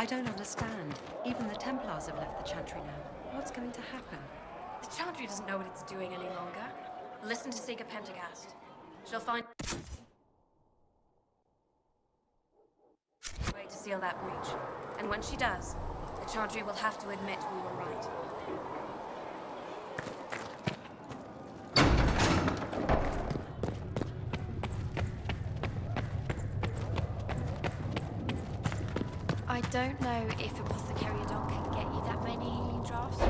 I don't understand. Even the Templars have left the Chantry now. What's going to happen? The Chantry doesn't know what it's doing any longer. Listen to Sega Pentagast. She'll find a way to seal that breach. And when she does, the Chantry will have to admit we were right. I don't know if Apothecariodon can get you that many healing drafts.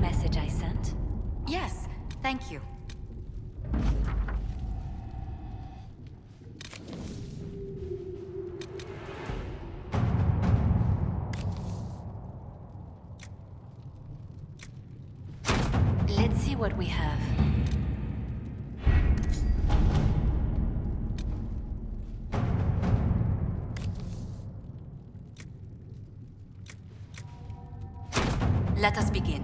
Message I sent? Yes, thank you. Let's see what we have. Let us begin.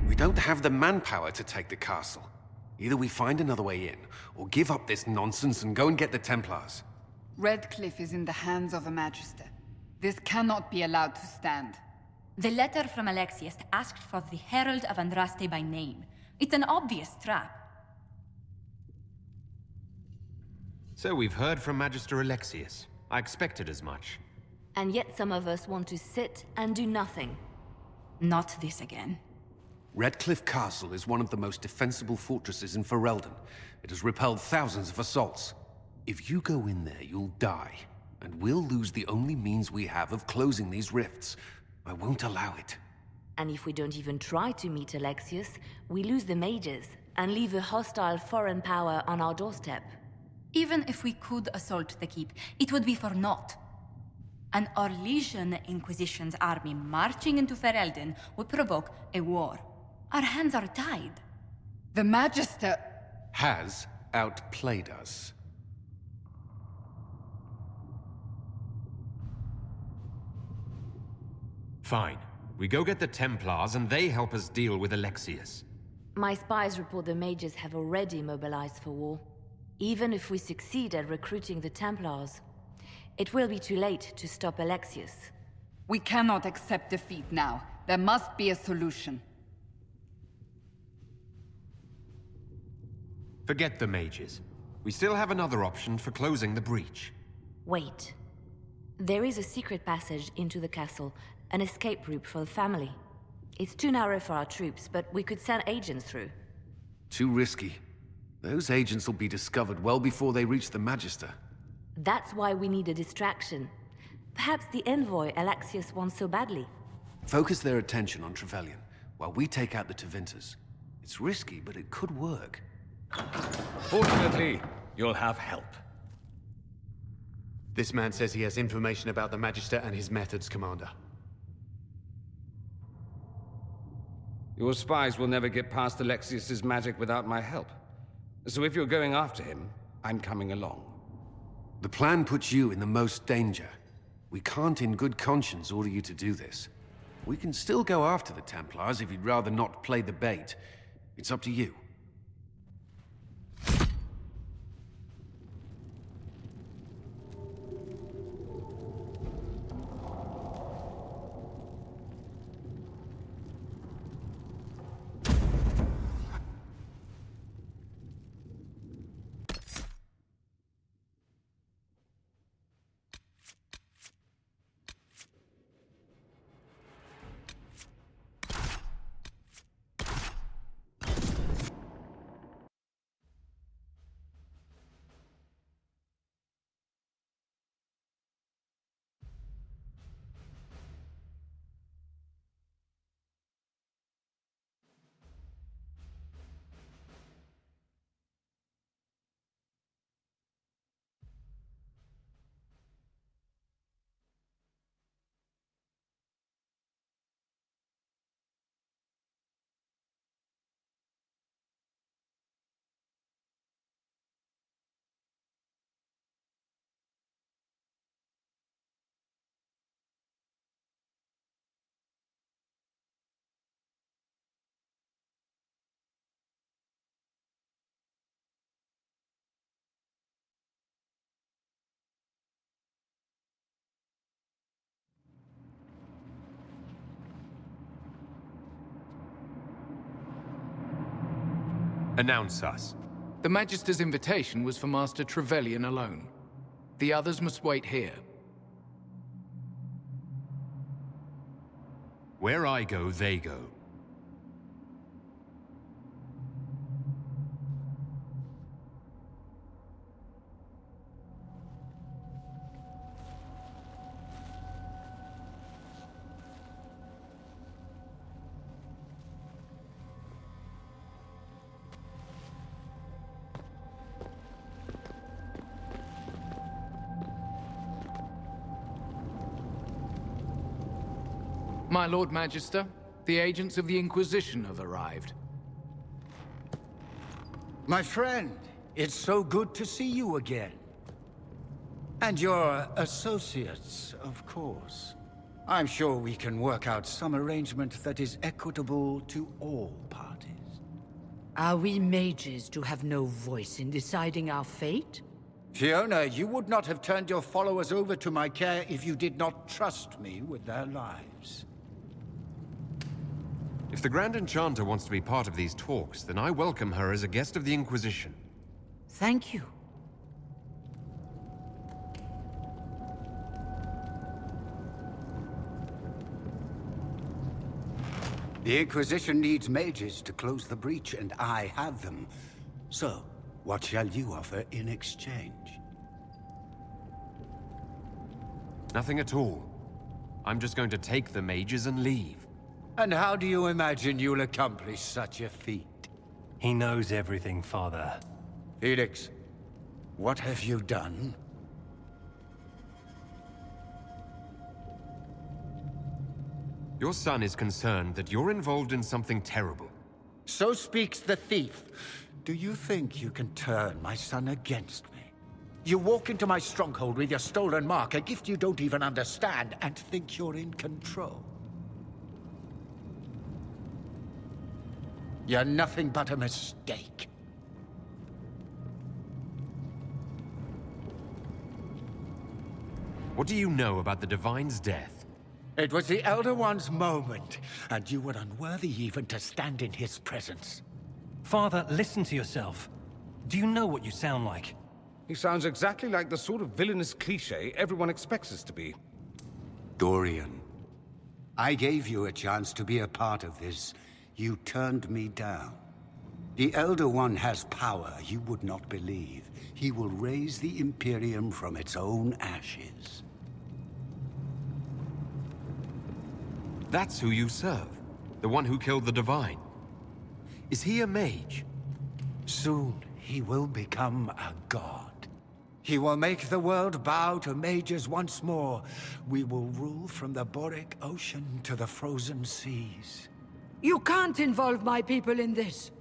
We don't have the manpower to take the castle. Either we find another way in, or give up this nonsense and go and get the Templars. Redcliffe is in the hands of a Magister. This cannot be allowed to stand. The letter from Alexius asked for the Herald of Andraste by name. It's an obvious trap. So we've heard from Magister Alexius. I expected as much. And yet some of us want to sit and do nothing. Not this again. Redcliffe Castle is one of the most defensible fortresses in Ferelden. It has repelled thousands of assaults. If you go in there, you'll die. And we'll lose the only means we have of closing these rifts. I won't allow it. And if we don't even try to meet Alexius, we lose the mages and leave a hostile foreign power on our doorstep. Even if we could assault the keep, it would be for naught. An Orlesian Inquisition's army marching into Ferelden would provoke a war. Our hands are tied. The Magister... has outplayed us. Fine. We go get the Templars and they help us deal with Alexius. My spies report the mages have already mobilized for war. Even if we succeed at recruiting the Templars, it will be too late to stop Alexius. We cannot accept defeat now. There must be a solution. Forget the mages. We still have another option for closing the breach. Wait. There is a secret passage into the castle, an escape route for the family. It's too narrow for our troops, but we could send agents through. Too risky. Those agents will be discovered well before they reach the Magister. That's why we need a distraction. Perhaps the envoy Alexius wants so badly. Focus their attention on Trevelyan, while we take out the Tevinters. It's risky, but it could work. Fortunately, you'll have help. This man says he has information about the Magister and his methods, Commander. Your spies will never get past Alexius's magic without my help. So if you're going after him, I'm coming along. The plan puts you in the most danger. We can't in good conscience order you to do this. We can still go after the Templars if you'd rather not play the bait. It's up to you. Announce us. The Magister's invitation was for Master Trevelyan alone. The others must wait here. Where I go, they go. My Lord Magister, the agents of the Inquisition have arrived. My friend, it's so good to see you again. And your associates, of course. I'm sure we can work out some arrangement that is equitable to all parties. Are we mages to have no voice in deciding our fate? Fiona, you would not have turned your followers over to my care if you did not trust me with their lives. If the Grand Enchanter wants to be part of these talks, then I welcome her as a guest of the Inquisition. Thank you. The Inquisition needs mages to close the breach, and I have them. So, what shall you offer in exchange? Nothing at all. I'm just going to take the mages and leave. And how do you imagine you'll accomplish such a feat? He knows everything, Father. Felix, what have you done? Your son is concerned that you're involved in something terrible. So speaks the thief. Do you think you can turn my son against me? You walk into my stronghold with your stolen mark, a gift you don't even understand, and think you're in control. You're nothing but a mistake. What do you know about the Divine's death? It was the Elder One's moment, and you were unworthy even to stand in his presence. Father, listen to yourself. Do you know what you sound like? He sounds exactly like the sort of villainous cliché everyone expects us to be. Dorian, I gave you a chance to be a part of this. You turned me down. The Elder One has power you would not believe. He will raise the Imperium from its own ashes. That's who you serve. The one who killed the Divine. Is he a mage? Soon, he will become a god. He will make the world bow to mages once more. We will rule from the Boric Ocean to the frozen seas. You can't involve my people in this.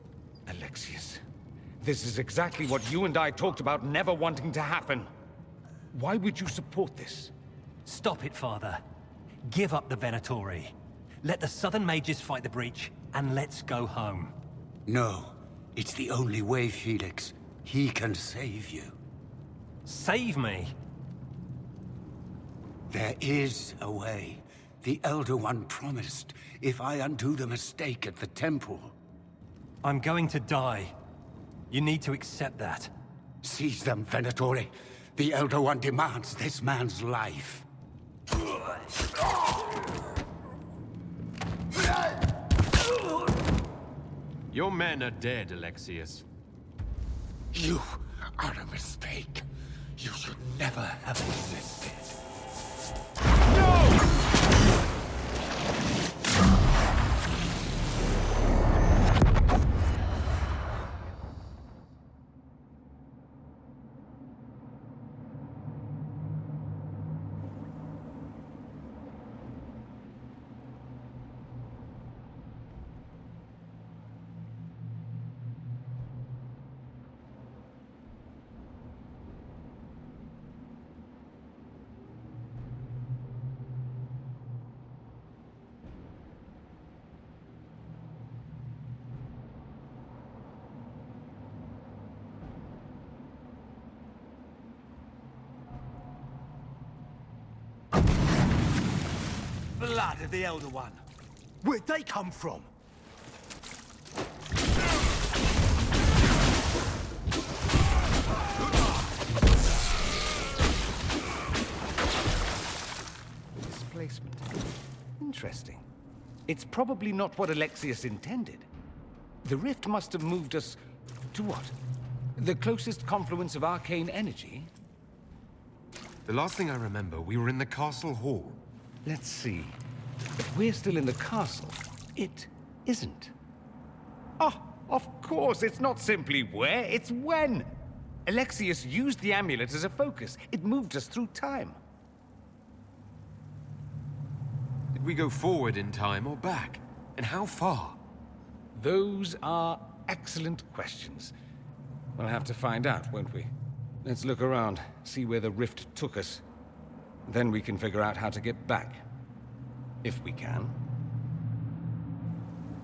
Alexius, this is exactly what you and I talked about never wanting to happen. Why would you support this? Stop it, Father. Give up the Venatori. Let the Southern Mages fight the breach, and let's go home. No, it's the only way, Felix. He can save you. Save me? There is a way. The Elder One promised, if I undo the mistake at the temple. I'm going to die. You need to accept that. Seize them, Venatori. The Elder One demands this man's life. Your men are dead, Alexius. You are a mistake. You should never have existed. Blood of the Elder One. Where'd they come from? Displacement. Interesting. It's probably not what Alexius intended. The rift must have moved us to what? The closest confluence of arcane energy? The last thing I remember, we were in the castle hall. Let's see. If we're still in the castle, it isn't. Oh, of course, it's not simply where, it's when. Alexius used the amulet as a focus. It moved us through time. Did we go forward in time or back? And how far? Those are excellent questions. We'll have to find out, won't we? Let's look around, see where the rift took us. Then we can figure out how to get back. If we can.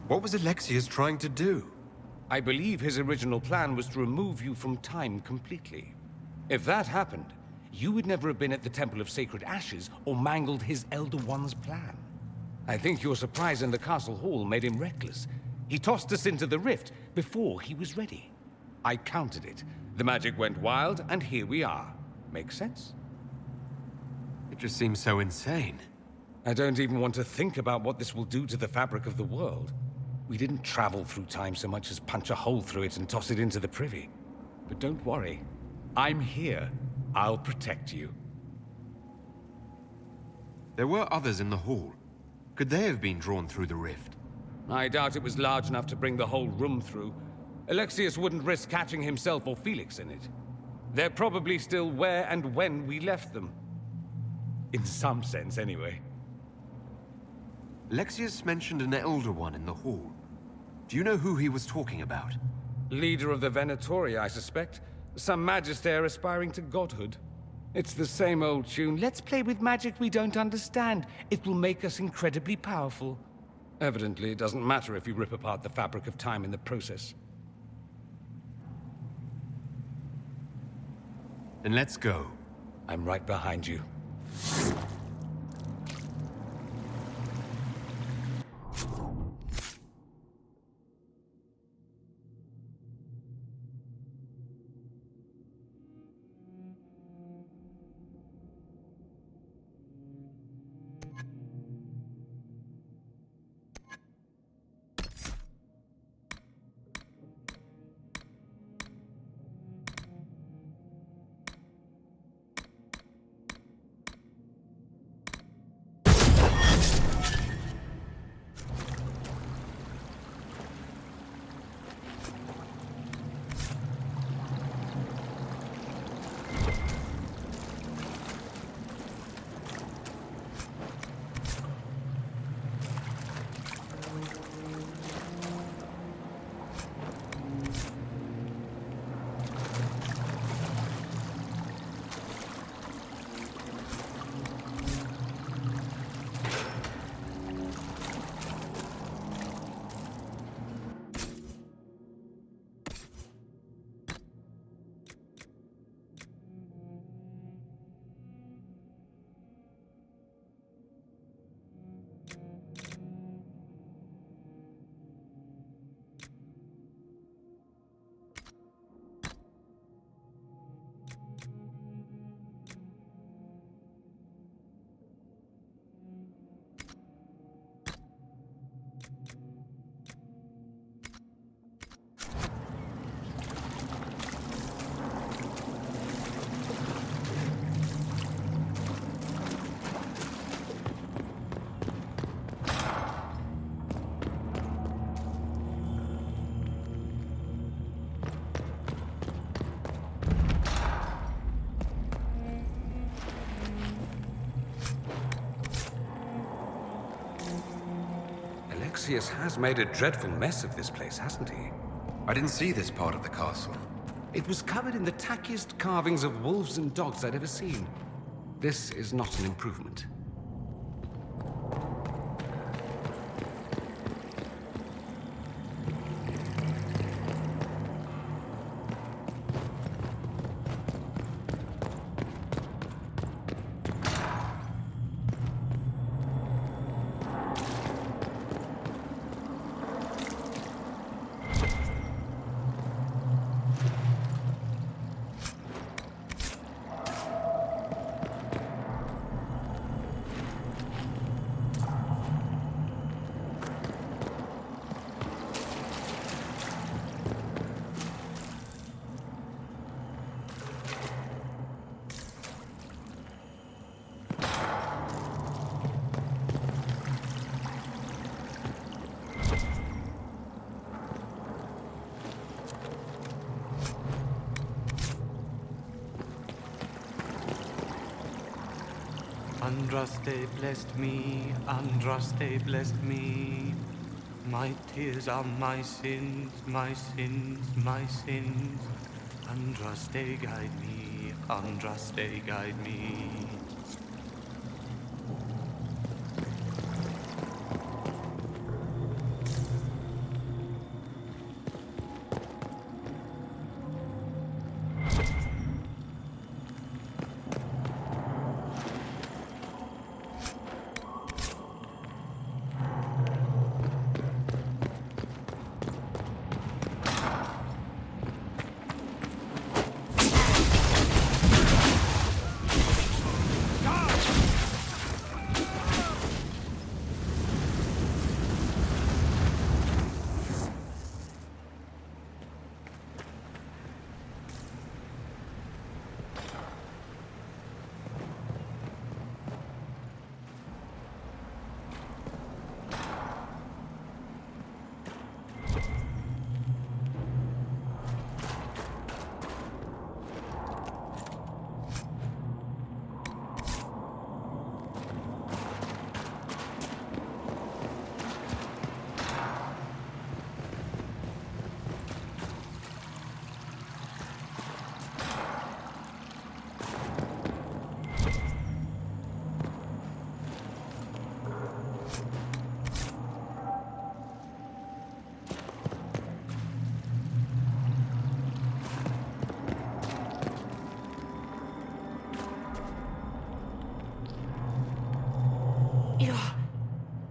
What was Alexius trying to do? I believe his original plan was to remove you from time completely. If that happened, you would never have been at the Temple of Sacred Ashes or mangled his Elder One's plan. I think your surprise in the castle hall made him reckless. He tossed us into the rift before he was ready. I countered it. The magic went wild, and here we are. Make sense? It just seems so insane. I don't even want to think about what this will do to the fabric of the world. We didn't travel through time so much as punch a hole through it and toss it into the privy. But don't worry. I'm here. I'll protect you. There were others in the hall. Could they have been drawn through the rift? I doubt it was large enough to bring the whole room through. Alexius wouldn't risk catching himself or Felix in it. They're probably still where and when we left them. In some sense, anyway. Alexius mentioned an Elder One in the hall. Do you know who he was talking about? Leader of the Venatori, I suspect. Some magister aspiring to godhood. It's the same old tune. Let's play with magic we don't understand. It will make us incredibly powerful. Evidently, it doesn't matter if you rip apart the fabric of time in the process. Then let's go. I'm right behind you. Alexius has made a dreadful mess of this place, hasn't he? I didn't see this part of the castle. It was covered in the tackiest carvings of wolves and dogs I'd ever seen. This is not an improvement. Andraste blessed me, Andraste blessed me. My tears are my sins, my sins, my sins. Andraste guide me, Andraste guide me.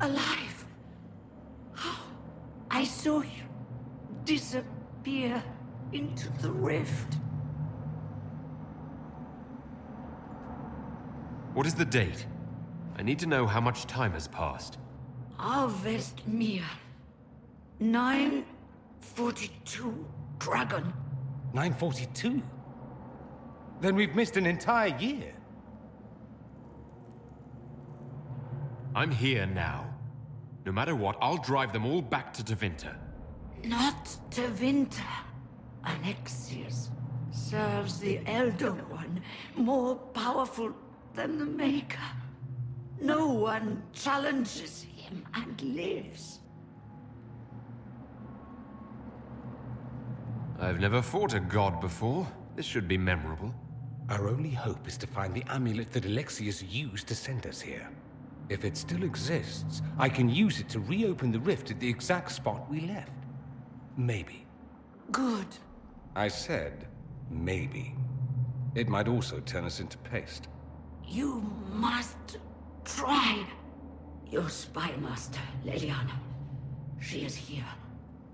Alive! How? I saw you disappear into the rift. What is the date? I need to know how much time has passed. Harvest Mir. 942 Dragon. 942? Then we've missed an entire year. I'm here now. No matter what, I'll drive them all back to Tevinter. Not Tevinter. Alexius serves the Elder One, more powerful than the Maker. No one challenges him and lives. I've never fought a god before. This should be memorable. Our only hope is to find the amulet that Alexius used to send us here. If it still exists, I can use it to reopen the rift at the exact spot we left. Maybe. Good. I said, maybe. It might also turn us into paste. You must try. Your spy master, Leliana. She is here.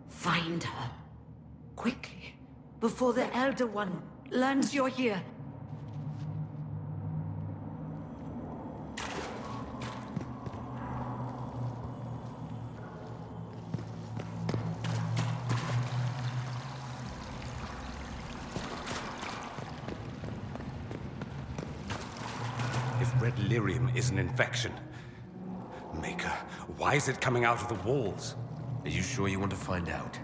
Find her. Quickly. Before the Elder One learns you're here. Red lyrium is an infection. Maker, why is it coming out of the walls? Are you sure you want to find out?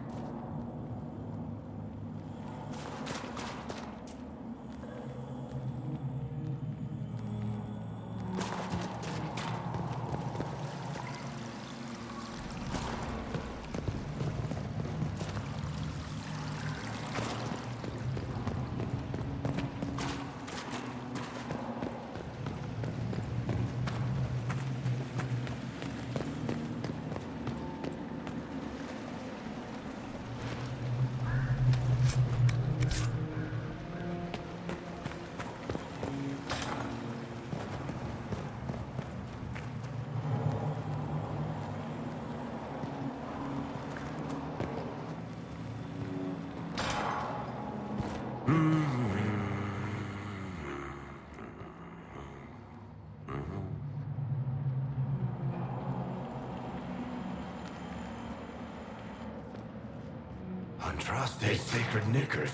Andraste Sacred Knickers,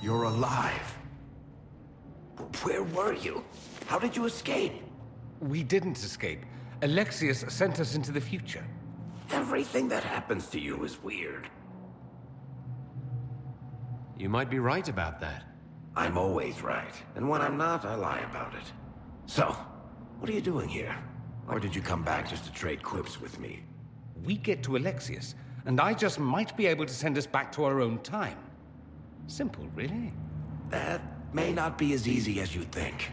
you're alive. Where were you? How did you escape? We didn't escape. Alexius sent us into the future. Everything that happens to you is weird. You might be right about that. I'm always right, and when I'm not, I lie about it. So, what are you doing here? Or did you come back just to trade quips with me? We get to Alexius, and I just might be able to send us back to our own time. Simple, really. That may not be as easy as you think.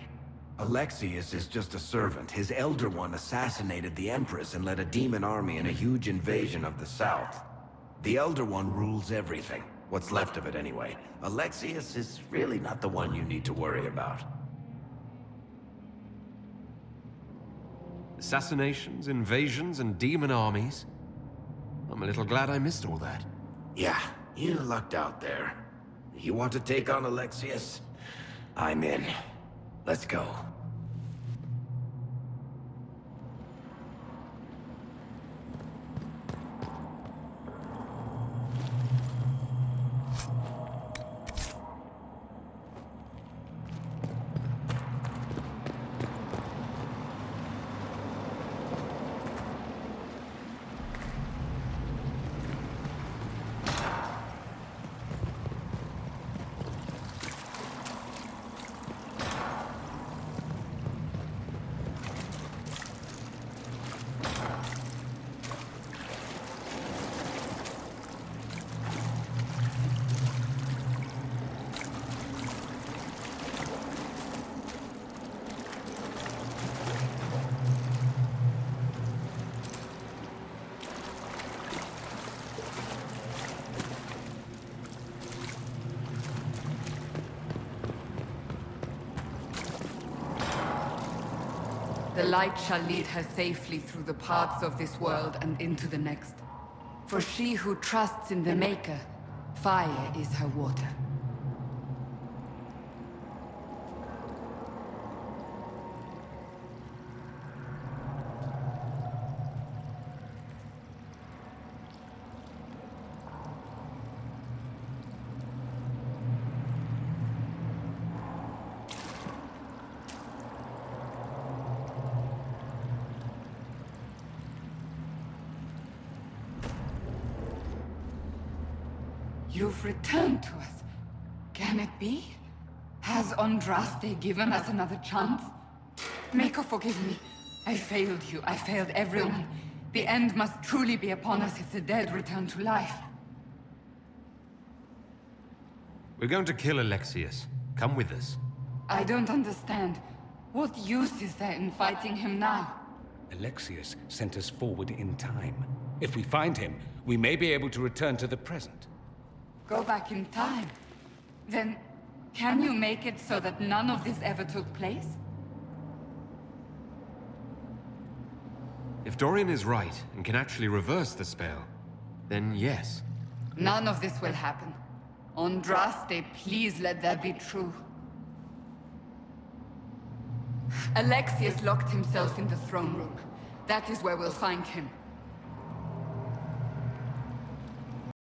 Alexius is just a servant. His Elder One assassinated the Empress and led a demon army in a huge invasion of the South. The Elder One rules everything. What's left of it, anyway. Alexius is really not the one you need to worry about. Assassinations, invasions, and demon armies. I'm a little glad I missed all that. Yeah, you lucked out there. You want to take on Alexius? I'm in. Let's go. The light shall lead her safely through the paths of this world and into the next. For she who trusts in the Maker, fire is her water. You've returned to us. Can it be? Has Andraste given us another chance? Maker, forgive me. I failed you. I failed everyone. The end must truly be upon us if the dead return to life. We're going to kill Alexius. Come with us. I don't understand. What use is there in fighting him now? Alexius sent us forward in time. If we find him, we may be able to return to the present. Go back in time? Then, can you make it so that none of this ever took place? If Dorian is right and can actually reverse the spell, then yes. None of this will happen. Andraste, please let that be true. Alexius locked himself in the throne room. That is where we'll find him.